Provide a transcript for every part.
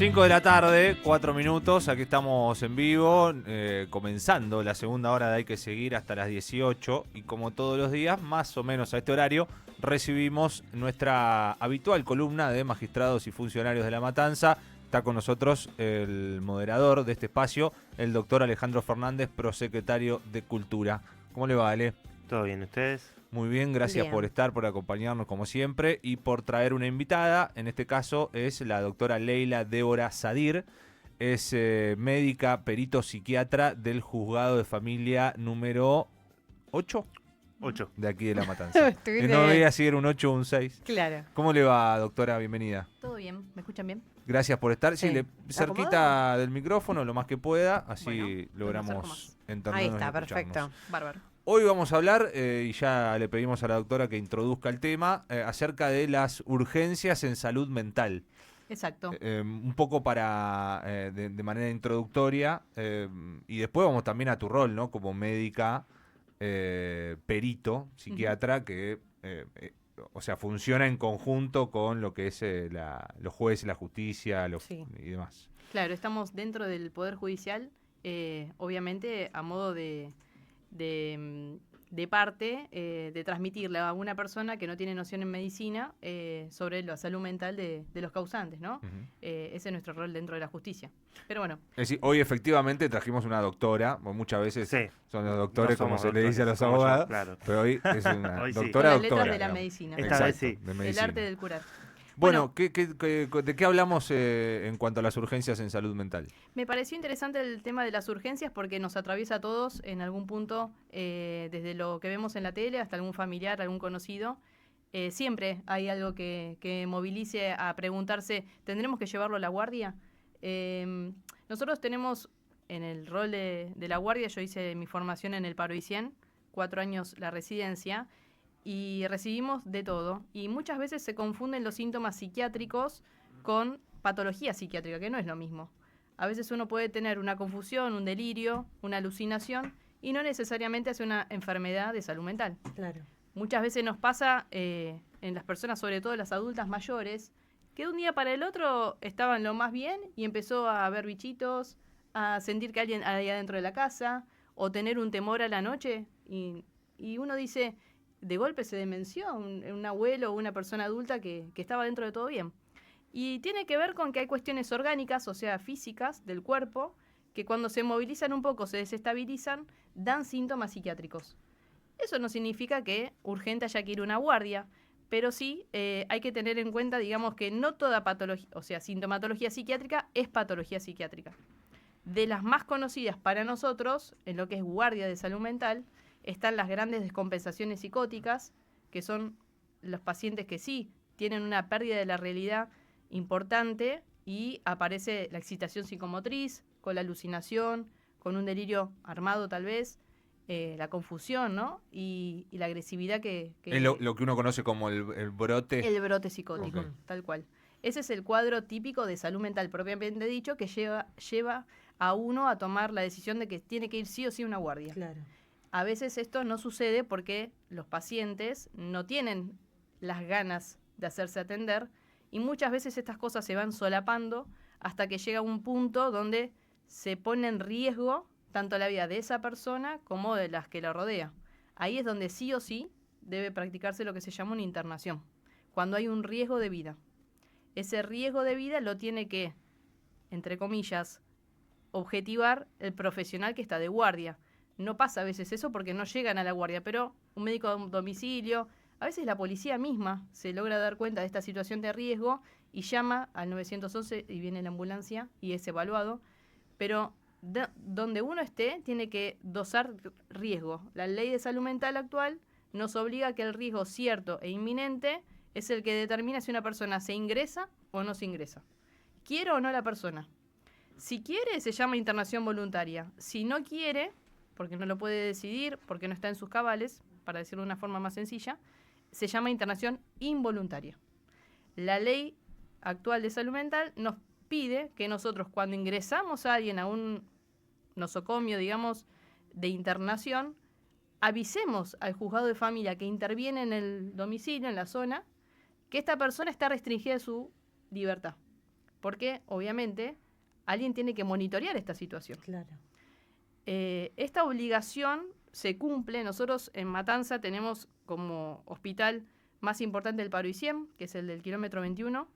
5 de la tarde, 4 minutos, aquí estamos en vivo, comenzando la segunda hora de Hay que Seguir hasta las 18 y como todos los días, más o menos a este horario, recibimos nuestra habitual columna de magistrados y funcionarios de La Matanza. Está con nosotros el moderador de este espacio, el doctor Alejandro Fernández, prosecretario de Cultura. ¿Cómo le va, Ale? ¿Todo bien, ustedes? Muy bien, gracias Bien. por estar, por acompañarnos como siempre y por traer una invitada. En este caso es la doctora Leila Débora Sadir. Es médica, perito psiquiatra del Juzgado de Familia número 8 8. de aquí de La Matanza. Estuviste- No veía si era un 8 o un 6. Claro. ¿Cómo le va, doctora? Bienvenida. ¿Todo bien? ¿Me escuchan bien? Gracias por estar. Sí, Sí. cerquita del micrófono lo más que pueda, así Bueno, me acerco logramos más. entendernos. Ahí y está, escucharnos. perfecto. Bárbaro. Hoy vamos a hablar, y ya le pedimos a la doctora que introduzca el tema, acerca de las urgencias en salud mental. Exacto. Un poco para, de manera introductoria, y después vamos también a tu rol, ¿no? Como médica, perito, psiquiatra, que, o sea, funciona en conjunto con lo que es los jueces, la justicia Sí. y demás. Claro, estamos dentro del Poder Judicial, obviamente a modo de parte, de transmitirle a una persona que no tiene noción en medicina sobre la salud mental de los causantes, ¿no? Ujú. Ese es nuestro rol dentro de la justicia. Pero bueno, Es decir, hoy efectivamente trajimos una doctora, o muchas veces Sí. son los doctores, No como somos se le dice a los doctores, somos yo, abogados, claro. pero hoy es una Hoy sí. doctora, con las letras doctora. de la digamos. medicina, Esta vez sí. De el medicina. arte del curar. Bueno, ¿de qué hablamos en cuanto a las urgencias en salud mental? Me pareció interesante el tema de las urgencias porque nos atraviesa a todos en algún punto, desde lo que vemos en la tele hasta algún familiar, algún conocido. Siempre hay algo que movilice a preguntarse, ¿tendremos que llevarlo a la guardia? Nosotros tenemos en el rol de la guardia, yo hice mi formación en el Paro y 100, 4 años la residencia, y recibimos de todo. Y muchas veces se confunden los síntomas psiquiátricos con patología psiquiátrica, que no es lo mismo. A veces uno puede tener una confusión, un delirio, una alucinación, y no necesariamente hace una enfermedad de salud mental. Claro. Muchas veces nos pasa en las personas, sobre todo las adultas mayores, que de un día para el otro estaban lo más bien y empezó a ver bichitos, a sentir que alguien hay adentro de la casa, o tener un temor a la noche, y uno dice, de golpe se demenció un abuelo o una persona adulta que estaba dentro de todo bien. Y tiene que ver con que hay cuestiones orgánicas, o sea, físicas del cuerpo, que cuando se movilizan un poco, se desestabilizan, dan síntomas psiquiátricos. Eso no significa que urgente haya que ir a una guardia, pero sí hay que tener en cuenta, digamos, que no toda patología, o sea, sintomatología psiquiátrica es patología psiquiátrica. De las más conocidas para nosotros, en lo que es guardia de salud mental, están las grandes descompensaciones psicóticas, que son los pacientes que sí tienen una pérdida de la realidad importante y aparece la excitación psicomotriz, con la alucinación, con un delirio armado tal vez, la confusión, ¿no? Y la agresividad que Es lo que uno conoce como el brote. el brote psicótico, Ok. tal cual. Ese es el cuadro típico de salud mental propiamente dicho que lleva a uno a tomar la decisión de que tiene que ir sí o sí a una guardia. Claro. A veces esto no sucede porque los pacientes no tienen las ganas de hacerse atender y muchas veces estas cosas se van solapando hasta que llega un punto donde se pone en riesgo tanto la vida de esa persona como de las que la rodea. Ahí es donde sí o sí debe practicarse lo que se llama una internación, cuando hay un riesgo de vida. Ese riesgo de vida lo tiene que, entre comillas, objetivar el profesional que está de guardia. No pasa a veces eso porque no llegan a la guardia, pero un médico de domicilio, a veces la policía misma se logra dar cuenta de esta situación de riesgo y llama al 911 y viene la ambulancia y es evaluado, pero donde uno esté tiene que dosar riesgo. La ley de salud mental actual nos obliga a que el riesgo cierto e inminente es el que determina si una persona se ingresa o no se ingresa. ¿Quiere o no la persona? Si quiere, se llama internación voluntaria. Si no quiere, porque no lo puede decidir, porque no está en sus cabales, para decirlo de una forma más sencilla, se llama internación involuntaria. La ley actual de salud mental nos pide que nosotros, cuando ingresamos a alguien a un nosocomio, digamos, de internación, avisemos al juzgado de familia que interviene en el domicilio, en la zona, que esta persona está restringida de su libertad. porque obviamente alguien tiene que monitorear esta situación. Claro. Esta obligación se cumple. Nosotros en Matanza tenemos como hospital más importante el Paro y 100, que es el del kilómetro 21,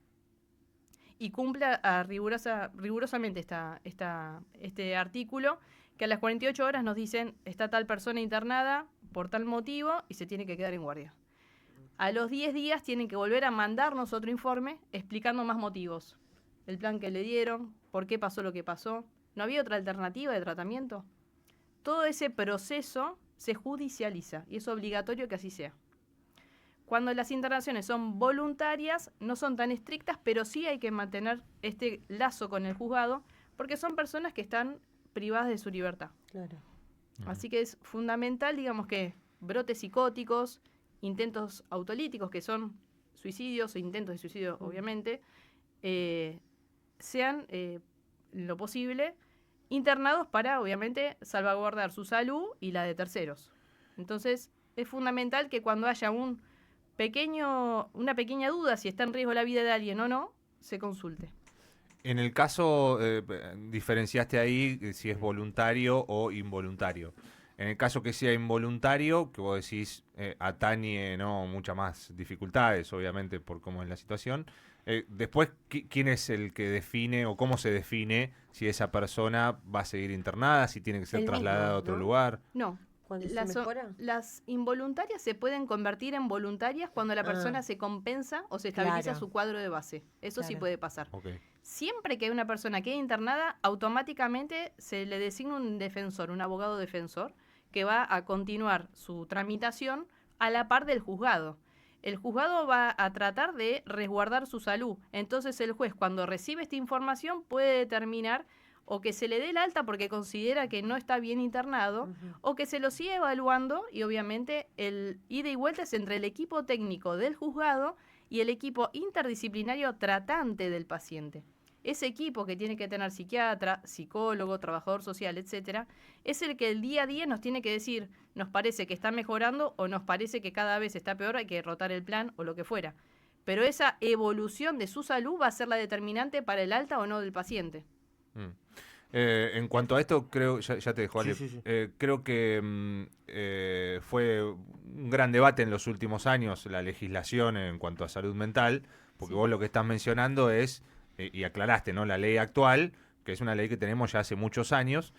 y cumple rigurosamente este artículo, que a las 48 horas nos dicen está tal persona internada por tal motivo y se tiene que quedar en guardia. A los 10 días tienen que volver a mandarnos otro informe explicando más motivos. El plan que le dieron, por qué pasó lo que pasó. ¿No había otra alternativa de tratamiento? Todo ese proceso se judicializa y es obligatorio que así sea. Cuando las internaciones son voluntarias, no son tan estrictas, pero sí hay que mantener este lazo con el juzgado, porque son personas que están privadas de su libertad. Claro. Así que es fundamental, digamos, que brotes psicóticos, intentos autolíticos, que son suicidios o intentos de suicidio, obviamente, sean, lo posible, internados para, obviamente, salvaguardar su salud y la de terceros. Entonces, es fundamental que cuando haya una pequeña duda si está en riesgo la vida de alguien o no, se consulte. En el caso, diferenciaste ahí si es voluntario o involuntario. En el caso que sea involuntario, que vos decís atañe muchas más dificultades, obviamente, por cómo es la situación. Después, ¿quién es el que define o cómo se define si esa persona va a seguir internada, si tiene que ser El trasladada mismo, a otro ¿no? lugar? No. Cuando se mejora. Las involuntarias se pueden convertir en voluntarias cuando la persona se compensa o se estabiliza Claro. su cuadro de base. Eso sí Claro. puede pasar. Okay. Siempre que una persona quede internada, automáticamente se le designa un defensor, un abogado defensor, que va a continuar su tramitación a la par del juzgado. El juzgado va a tratar de resguardar su salud. Entonces el juez, cuando recibe esta información, puede determinar o que se le dé el alta porque considera que no está bien internado, Ujú. o que se lo sigue evaluando, y obviamente el ida y vuelta es entre el equipo técnico del juzgado y el equipo interdisciplinario tratante del paciente. Ese equipo que tiene que tener psiquiatra, psicólogo, trabajador social, etcétera, es el que el día a día nos tiene que decir, nos parece que está mejorando o nos parece que cada vez está peor, hay que rotar el plan o lo que fuera. Pero esa evolución de su salud va a ser la determinante para el alta o no del paciente. En cuanto a esto, creo, ya te dejo, Ale. Sí, sí, sí. Creo que fue un gran debate en los últimos años la legislación en cuanto a salud mental, porque vos lo que estás mencionando es, y aclaraste, ¿no? La ley actual, que es una ley que tenemos ya hace muchos años,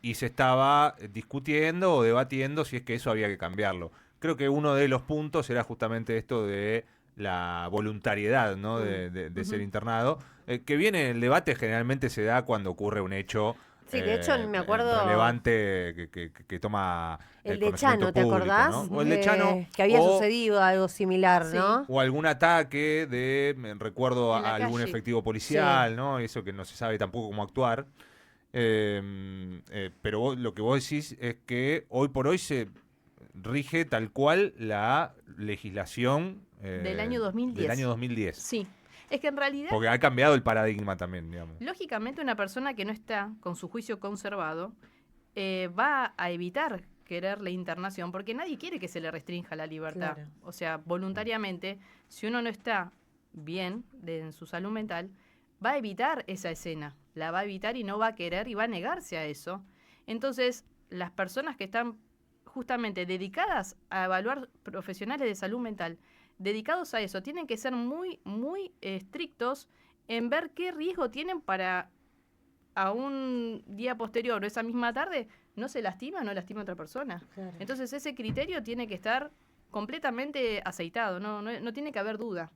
y se estaba discutiendo o debatiendo si es que eso había que cambiarlo. Creo que uno de los puntos era justamente esto de la voluntariedad, ¿no? de ser internado, que viene el debate generalmente se da cuando ocurre un hecho Sí, de hecho, me acuerdo relevante que toma el de conocimiento Chano, ¿te público, acordás? ¿no? O el de Chano, Que había o, sucedido algo similar, Sí. ¿no? o algún ataque recuerdo En la a algún calle. efectivo policial, ¿no? Eso que no se sabe tampoco cómo actuar. Pero lo que vos decís es que hoy por hoy se rige tal cual la legislación Del año 2010. Del año 2010. Sí, es que en realidad, Porque ha cambiado el paradigma también, digamos. lógicamente una persona que no está con su juicio conservado va a evitar querer la internación porque nadie quiere que se le restrinja la libertad. Claro. O sea, voluntariamente, si uno no está bien en su salud mental, va a evitar esa escena, la va a evitar y no va a querer y va a negarse a eso. Entonces, las personas que están justamente dedicadas a evaluar profesionales de salud mental, dedicados a eso, tienen que ser muy, muy estrictos en ver qué riesgo tienen para a un día posterior o esa misma tarde no se lastima o no lastima a otra persona. Claro. Entonces ese criterio tiene que estar completamente aceitado, no tiene que haber duda.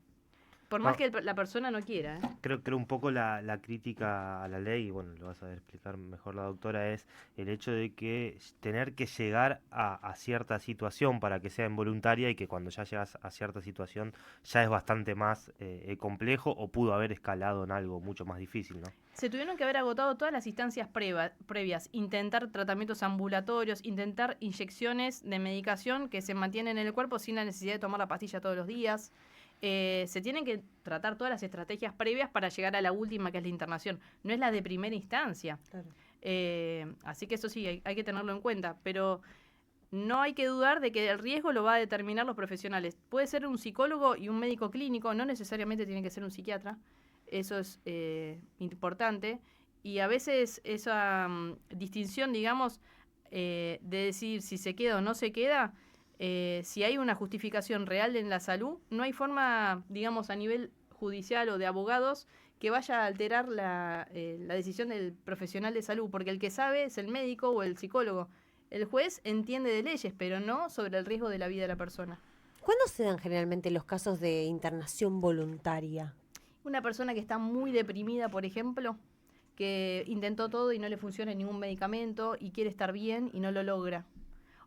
Por más que la persona no quiera. Creo un poco la crítica a la ley, y bueno, lo vas a explicar mejor la doctora, es el hecho de que tener que llegar a cierta situación para que sea involuntaria y que cuando ya llegas a cierta situación ya es bastante más complejo o pudo haber escalado en algo mucho más difícil, ¿no? Se tuvieron que haber agotado todas las instancias previas, intentar tratamientos ambulatorios, intentar inyecciones de medicación que se mantienen en el cuerpo sin la necesidad de tomar la pastilla todos los días. Se tienen que tratar todas las estrategias previas para llegar a la última, que es la internación. No es la de primera instancia. Claro. Así que eso sí, hay que tenerlo en cuenta. Pero no hay que dudar de que el riesgo lo va a determinar los profesionales. Puede ser un psicólogo y un médico clínico, no necesariamente tiene que ser un psiquiatra. Eso es importante. Y a veces esa distinción, digamos, de decir si se queda o no se queda, si hay una justificación real en la salud, no hay forma, digamos, a nivel judicial o de abogados que vaya a alterar la decisión del profesional de salud, porque el que sabe es el médico o el psicólogo. El juez entiende de leyes, pero no sobre el riesgo de la vida de la persona. ¿Cuándo se dan generalmente los casos de internación voluntaria? Una persona que está muy deprimida, por ejemplo, que intentó todo y no le funciona ningún medicamento y quiere estar bien y no lo logra.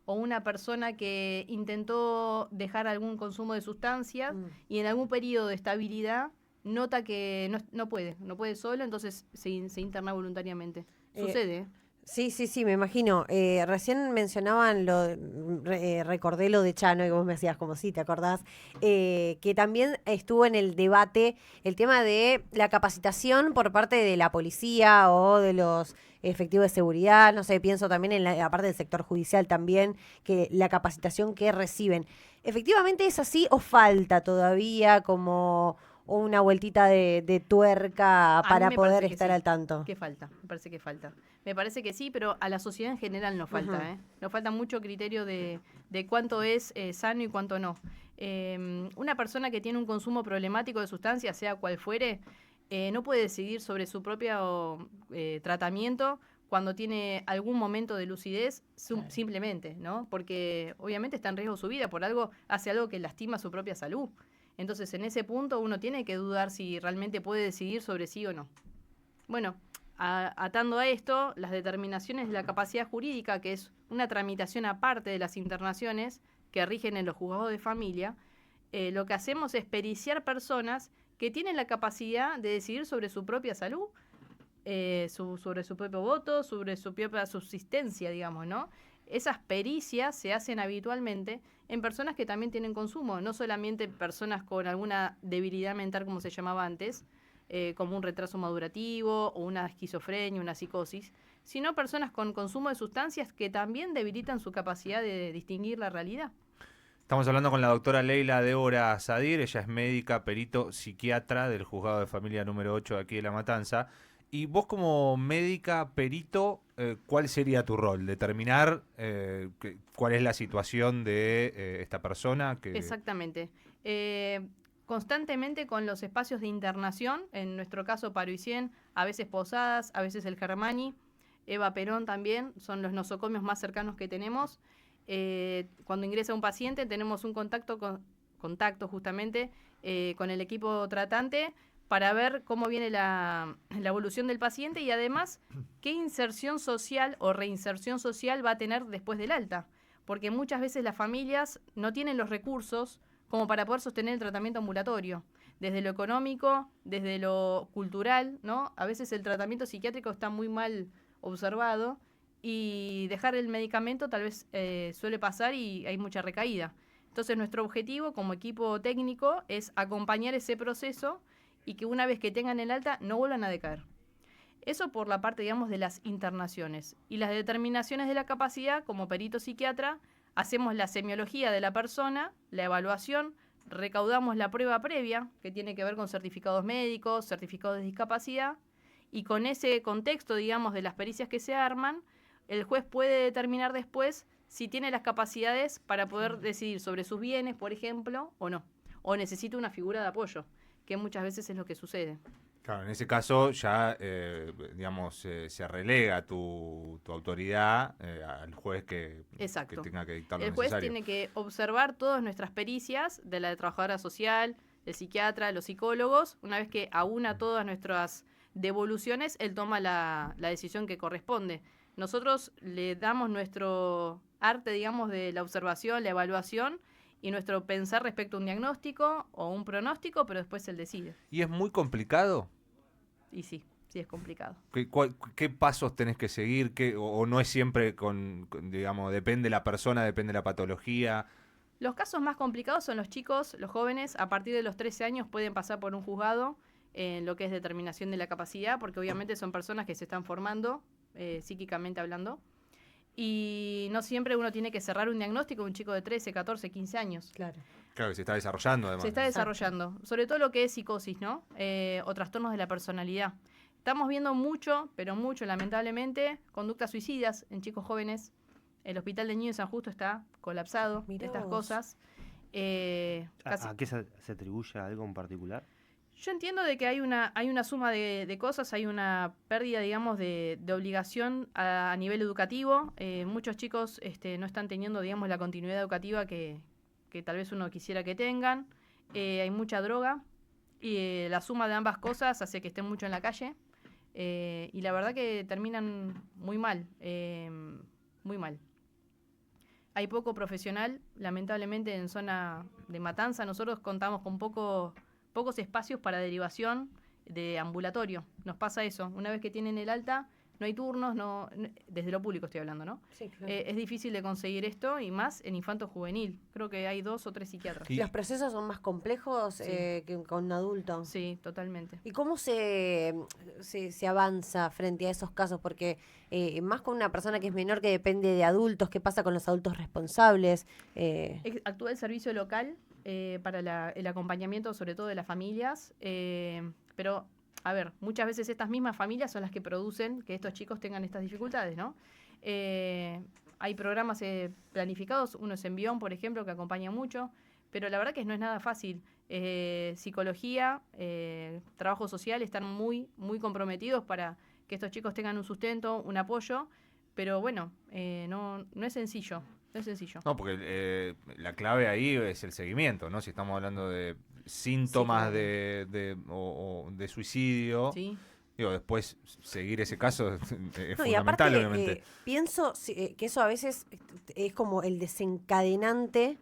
O una persona que intentó dejar algún consumo de sustancias y en algún periodo de estabilidad nota que no puede solo, entonces se interna voluntariamente. Sucede, ¿eh? Sí, me imagino. Recién mencionaban recordé lo de Chano, y vos me decías como sí, ¿te acordás? Que también estuvo en el debate el tema de la capacitación por parte de la policía o de los efectivos de seguridad, no sé, pienso también en la parte del sector judicial también, que la capacitación que reciben. ¿Efectivamente es así o falta todavía como una vueltita de tuerca para poder estar al tanto? Me parece que falta. Me parece que sí, pero a la sociedad en general nos falta. Nos falta mucho criterio de cuánto es sano y cuánto no. Una persona que tiene un consumo problemático de sustancias, sea cual fuere, no puede decidir sobre su propio tratamiento cuando tiene algún momento de lucidez, simplemente, ¿no? Porque obviamente está en riesgo su vida, por algo hace algo que lastima su propia salud. Entonces, en ese punto uno tiene que dudar si realmente puede decidir sobre sí o no. Bueno, atando a esto, las determinaciones de la capacidad jurídica, que es una tramitación aparte de las internaciones que rigen en los juzgados de familia, lo que hacemos es periciar personas que tienen la capacidad de decidir sobre su propia salud, sobre su propio voto, sobre su propia subsistencia, digamos, ¿no? Esas pericias se hacen habitualmente en personas que también tienen consumo, no solamente personas con alguna debilidad mental, como se llamaba antes, como un retraso madurativo o una esquizofrenia, una psicosis, sino personas con consumo de sustancias que también debilitan su capacidad de distinguir la realidad. Estamos hablando con la doctora Leila Débora Sadir, ella es médica, perito, psiquiatra del Juzgado de Familia número 8 de aquí de La Matanza. Y vos como médica, perito, ¿cuál sería tu rol? ¿Determinar cuál es la situación de esta persona? Exactamente. Constantemente con los espacios de internación, en nuestro caso Paro y 100, a veces Posadas, a veces el Germani, Eva Perón también, son los nosocomios más cercanos que tenemos. Cuando ingresa un paciente tenemos un contacto justamente con el equipo tratante para ver cómo viene la evolución del paciente y además qué inserción social o reinserción social va a tener después del alta. Porque muchas veces las familias no tienen los recursos como para poder sostener el tratamiento ambulatorio. Desde lo económico, desde lo cultural, ¿no? A veces el tratamiento psiquiátrico está muy mal observado y dejar el medicamento tal vez suele pasar y hay mucha recaída. Entonces nuestro objetivo como equipo técnico es acompañar ese proceso y que una vez que tengan el alta no vuelvan a decaer. Eso por la parte, digamos, de las internaciones. Y las determinaciones de la capacidad, como perito psiquiatra, hacemos la semiología de la persona, la evaluación, recaudamos la prueba previa, que tiene que ver con certificados médicos, certificados de discapacidad, y con ese contexto, digamos, de las pericias que se arman, el juez puede determinar después si tiene las capacidades para poder decidir sobre sus bienes, por ejemplo, o no. O necesita una figura de apoyo, que muchas veces es lo que sucede. Claro, en ese caso ya, digamos, se relega tu autoridad al juez que tenga que dictar lo necesario. El juez tiene que observar todas nuestras pericias, de la trabajadora social, el psiquiatra, los psicólogos. Una vez que aúna todas nuestras devoluciones, él toma la decisión que corresponde. Nosotros le damos nuestro arte, digamos, de la observación, la evaluación, y nuestro pensar respecto a un diagnóstico o un pronóstico, pero después él decide. ¿Y es muy complicado? Y sí es complicado. ¿Qué pasos tenés que seguir? ¿O no es siempre digamos, depende la persona, depende la patología? Los casos más complicados son los chicos, los jóvenes, a partir de los 13 años pueden pasar por un juzgado en lo que es determinación de la capacidad, porque obviamente son personas que se están formando, psíquicamente hablando. Y no siempre uno tiene que cerrar un diagnóstico de un chico de 13, 14, 15 años. Claro. Claro que se está desarrollando además. Se está Exacto. desarrollando, sobre todo lo que es psicosis, ¿no? O trastornos de la personalidad. Estamos viendo mucho, pero mucho, lamentablemente, conductas suicidas en chicos jóvenes. El Hospital de Niños de San Justo está colapsado de Mirá estas vos. cosas. Casi- ¿A qué se atribuye algo en particular? Yo entiendo de que hay una suma de cosas, hay una pérdida, digamos, de obligación a nivel educativo. Muchos chicos no están teniendo, digamos, la continuidad educativa que tal vez uno quisiera que tengan. Hay mucha droga y la suma de ambas cosas hace que estén mucho en la calle. Y la verdad que terminan muy mal, muy mal. Hay poco profesional, lamentablemente en zona de Matanza nosotros contamos con pocos espacios para derivación de ambulatorio. Nos pasa eso, una vez que tienen el alta, no hay turnos, desde lo público estoy hablando, ¿no? Sí, claro. Es difícil de conseguir esto y más en infanto juvenil. Creo que hay 2 o 3 psiquiatras. Y- ¿Los procesos son más complejos Sí. que con un adulto? Sí, totalmente. ¿Y cómo se avanza frente a esos casos? Porque más con una persona que es menor que depende de adultos, ¿qué pasa con los adultos responsables? Actúa el servicio local para el acompañamiento, sobre todo de las familias, pero, a ver, muchas veces estas mismas familias son las que producen que estos chicos tengan estas dificultades, ¿no? Hay programas planificados, uno es Envión, por ejemplo, que acompaña mucho, pero la verdad que no es nada fácil. Psicología, trabajo social están muy, muy comprometidos para que estos chicos tengan un sustento, un apoyo, pero bueno, no es sencillo. No es sencillo. No, porque la clave ahí es el seguimiento, ¿no? Si estamos hablando de síntomas claro. de suicidio, Sí. digo, después seguir ese caso es No, y aparte, fundamental, obviamente. pienso que eso a veces es como el desencadenante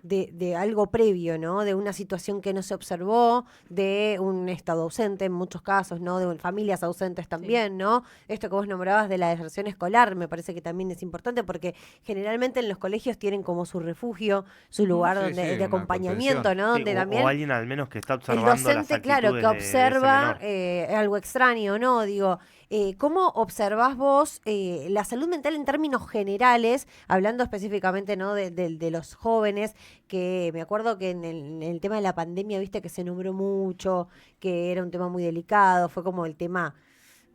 de algo previo, ¿no? De una situación que no se observó, de un estado ausente en muchos casos, ¿no? De familias ausentes también, ¿no? Esto que vos nombrabas de la deserción escolar me parece que también es importante porque generalmente en los colegios tienen como su refugio, su lugar Sí, donde sí, de una acompañamiento, contención. ¿no? Sí, Donde o también alguien al menos que está el observando las docente, claro, que actitudes de ese observa menor. algo extraño, ¿no? Digo, ¿cómo observás vos la salud mental en términos generales, hablando específicamente, ¿no? de los jóvenes, que me acuerdo que en el tema de la pandemia, viste que se nombró mucho, que era un tema muy delicado, fue como el tema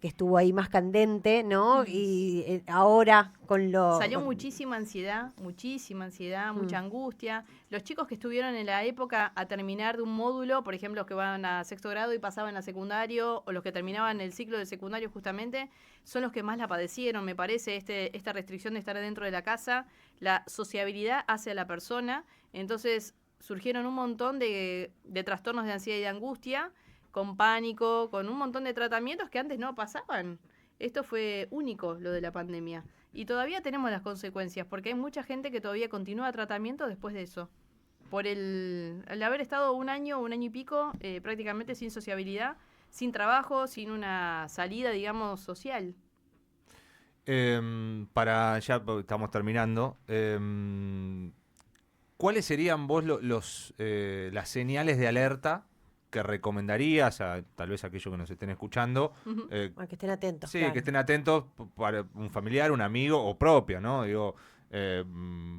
que estuvo ahí más candente, ¿no? Y ahora con lo... Salió con- muchísima ansiedad, Mm. mucha angustia. Los chicos que estuvieron en la época a terminar de un módulo, por ejemplo, los que van a sexto grado y pasaban a secundario, o los que terminaban el ciclo de secundario justamente, son los que más la padecieron, me parece, esta restricción de estar dentro de la casa, la sociabilidad hacia la persona. Entonces surgieron un montón de trastornos de ansiedad y de angustia, con pánico, con un montón de tratamientos que antes no pasaban. Esto fue único, lo de la pandemia. Y todavía tenemos las consecuencias, porque hay mucha gente que todavía continúa tratamiento después de eso. Por el haber estado un año y pico, prácticamente sin sociabilidad, sin trabajo, sin una salida, digamos, social. Ya estamos terminando. ¿Cuáles serían vos las señales de alerta que recomendarías a tal vez aquellos que nos estén escuchando? Ujú. a que estén atentos. Sí, claro. que estén atentos para un familiar, un amigo o propia, ¿no? Digo,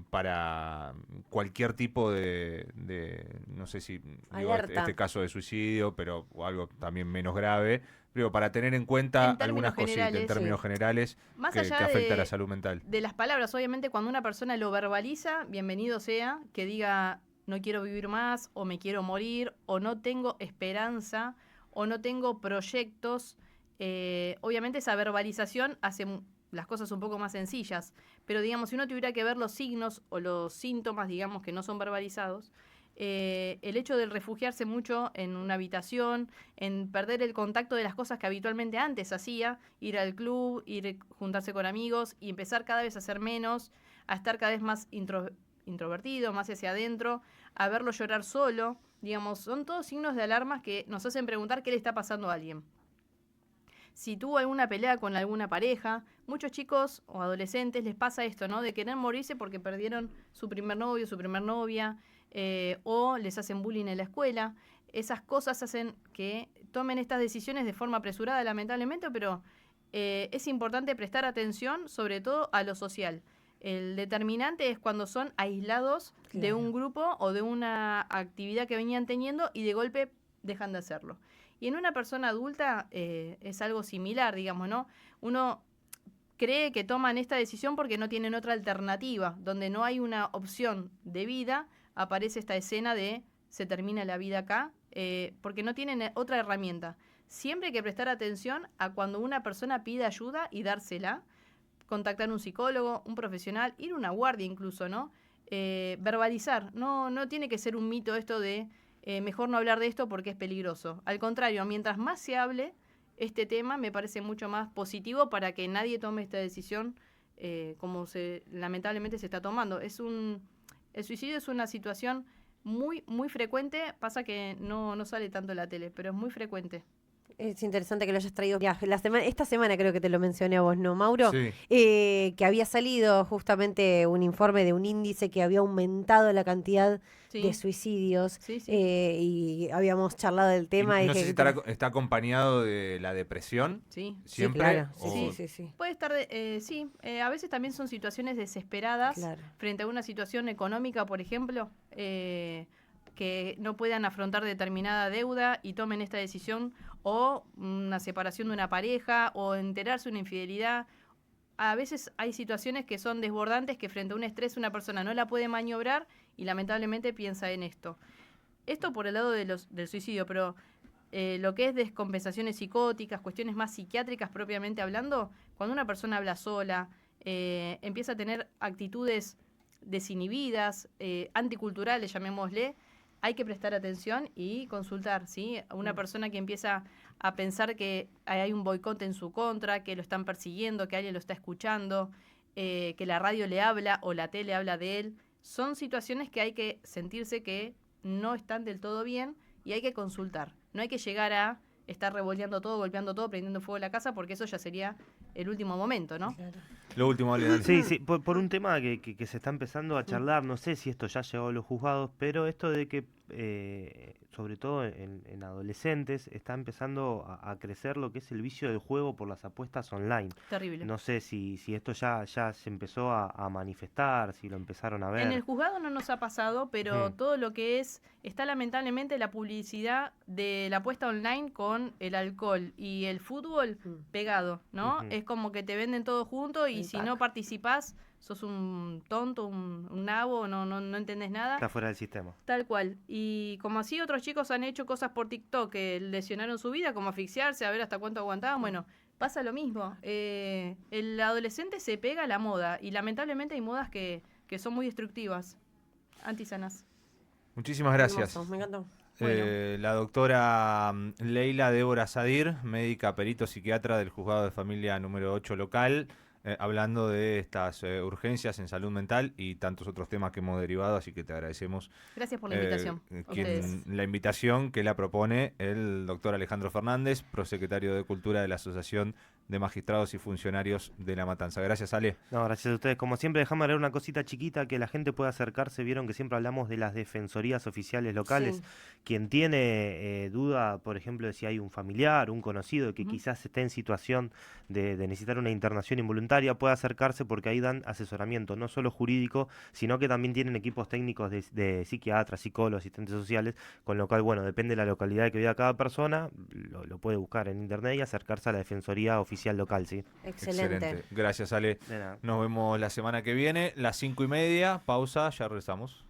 para cualquier tipo no sé si digo, Alerta. este caso de suicidio, pero o algo también menos grave, digo, para tener en cuenta En términos algunas cositas en generales, términos generales Más que allá afecta a de, la salud mental. de las palabras, obviamente cuando una persona lo verbaliza, bienvenido sea, que diga no quiero vivir más, o me quiero morir, o no tengo esperanza, o no tengo proyectos. Obviamente esa verbalización hace las cosas un poco más sencillas, pero digamos, si uno tuviera que ver los signos o los síntomas, digamos, que no son verbalizados, el hecho de refugiarse mucho en una habitación, en perder el contacto de las cosas que habitualmente antes hacía, ir al club, juntarse con amigos y empezar cada vez a hacer menos, a estar cada vez más introvertido, más hacia adentro, a verlo llorar solo, digamos, son todos signos de alarmas que nos hacen preguntar qué le está pasando a alguien. Si tuvo alguna pelea con alguna pareja, muchos chicos o adolescentes les pasa esto, ¿no? De querer morirse porque perdieron su primer novio, su primer novia, o les hacen bullying en la escuela. Esas cosas hacen que tomen estas decisiones de forma apresurada, lamentablemente, pero es importante prestar atención, sobre todo a lo social. El determinante es cuando son aislados de Claro. un grupo o de una actividad que venían teniendo y de golpe dejan de hacerlo. Y en una persona adulta es algo similar, digamos, ¿no? Uno cree que toman esta decisión porque no tienen otra alternativa, donde no hay una opción de vida, aparece esta escena de se termina la vida acá, porque no tienen otra herramienta. Siempre hay que prestar atención a cuando una persona pide ayuda y dársela, contactar a un psicólogo, un profesional, ir a una guardia incluso, ¿no? Verbalizar, no tiene que ser un mito esto de mejor no hablar de esto porque es peligroso. Al contrario, mientras más se hable, este tema me parece mucho más positivo para que nadie tome esta decisión como lamentablemente se está tomando. El suicidio es una situación muy, muy frecuente, pasa que no sale tanto en la tele, pero es muy frecuente. Es interesante que lo hayas traído. Ya, esta semana creo que te lo mencioné a vos, ¿no, Mauro? Sí. Que había salido justamente un informe de un índice que había aumentado la cantidad Sí. de suicidios. Sí, sí. Y habíamos charlado del tema. Y y no sé que- si está acompañado de la depresión. Sí. Sí, Siempre. claro. o- Sí. Puede estar, sí, a veces también son situaciones desesperadas Claro. frente a una situación económica, por ejemplo, que no puedan afrontar determinada deuda y tomen esta decisión, o una separación de una pareja, o enterarse de una infidelidad. A veces hay situaciones que son desbordantes, que frente a un estrés una persona no la puede maniobrar y lamentablemente piensa en esto. Esto por el lado del suicidio, pero lo que es descompensaciones psicóticas, cuestiones más psiquiátricas propiamente hablando, cuando una persona habla sola, empieza a tener actitudes desinhibidas, anticulturales, llamémosle, hay que prestar atención y consultar, ¿sí? A una persona que empieza a pensar que hay un boicot en su contra, que lo están persiguiendo, que alguien lo está escuchando, que la radio le habla o la tele habla de él, son situaciones que hay que sentirse que no están del todo bien y hay que consultar. No hay que llegar a estar revolviendo todo, golpeando todo, prendiendo fuego la casa, porque eso ya sería el último momento, ¿no? Claro. Lo último, Ale, dale. Sí, por un tema que se está empezando a charlar, no sé si esto ya llegó a los juzgados, pero esto de que, sobre todo en adolescentes, está empezando a crecer lo que es el vicio del juego por las apuestas online. Terrible. No sé si esto ya se empezó a manifestar, si lo empezaron a ver. En el juzgado no nos ha pasado, pero Ujú. todo lo que está lamentablemente la publicidad de la apuesta online con el alcohol y el fútbol pegado, ¿no? Ujú. Es como que te venden todo junto y El si pack. no participás, sos un tonto, un nabo, no entendés nada. Está fuera del sistema. Tal cual. Y como así otros chicos han hecho cosas por TikTok que lesionaron su vida, como asfixiarse, a ver hasta cuánto aguantaban, bueno, pasa lo mismo. El adolescente se pega a la moda y lamentablemente hay modas que son muy destructivas, antisanas. Muchísimas gracias. Hermoso, me encantó. La doctora Leila Débora Sadir, médica perito psiquiatra del Juzgado de Familia número 8 local, hablando de estas urgencias en salud mental y tantos otros temas que hemos derivado, así que te agradecemos Gracias por la invitación. a ustedes. la invitación que la propone el doctor Alejandro Fernández, prosecretario de Cultura de la Asociación de Magistrados y Funcionarios de La Matanza. Gracias, Ale. No, gracias a ustedes. Como siempre, dejame leer una cosita chiquita que la gente pueda acercarse. Vieron que siempre hablamos de las defensorías oficiales locales. Sí. Quien tiene duda, por ejemplo, de si hay un familiar, un conocido que Ujú. quizás esté en situación de necesitar una internación involuntaria, puede acercarse porque ahí dan asesoramiento, no solo jurídico, sino que también tienen equipos técnicos de psiquiatras, psicólogos, asistentes sociales, con lo cual, bueno, depende de la localidad que viva cada persona, lo puede buscar en internet y acercarse a la defensoría oficial local, ¿sí? Excelente. Gracias, Ale. De nada. Nos vemos la semana que viene, las 5:30. Pausa, ya regresamos.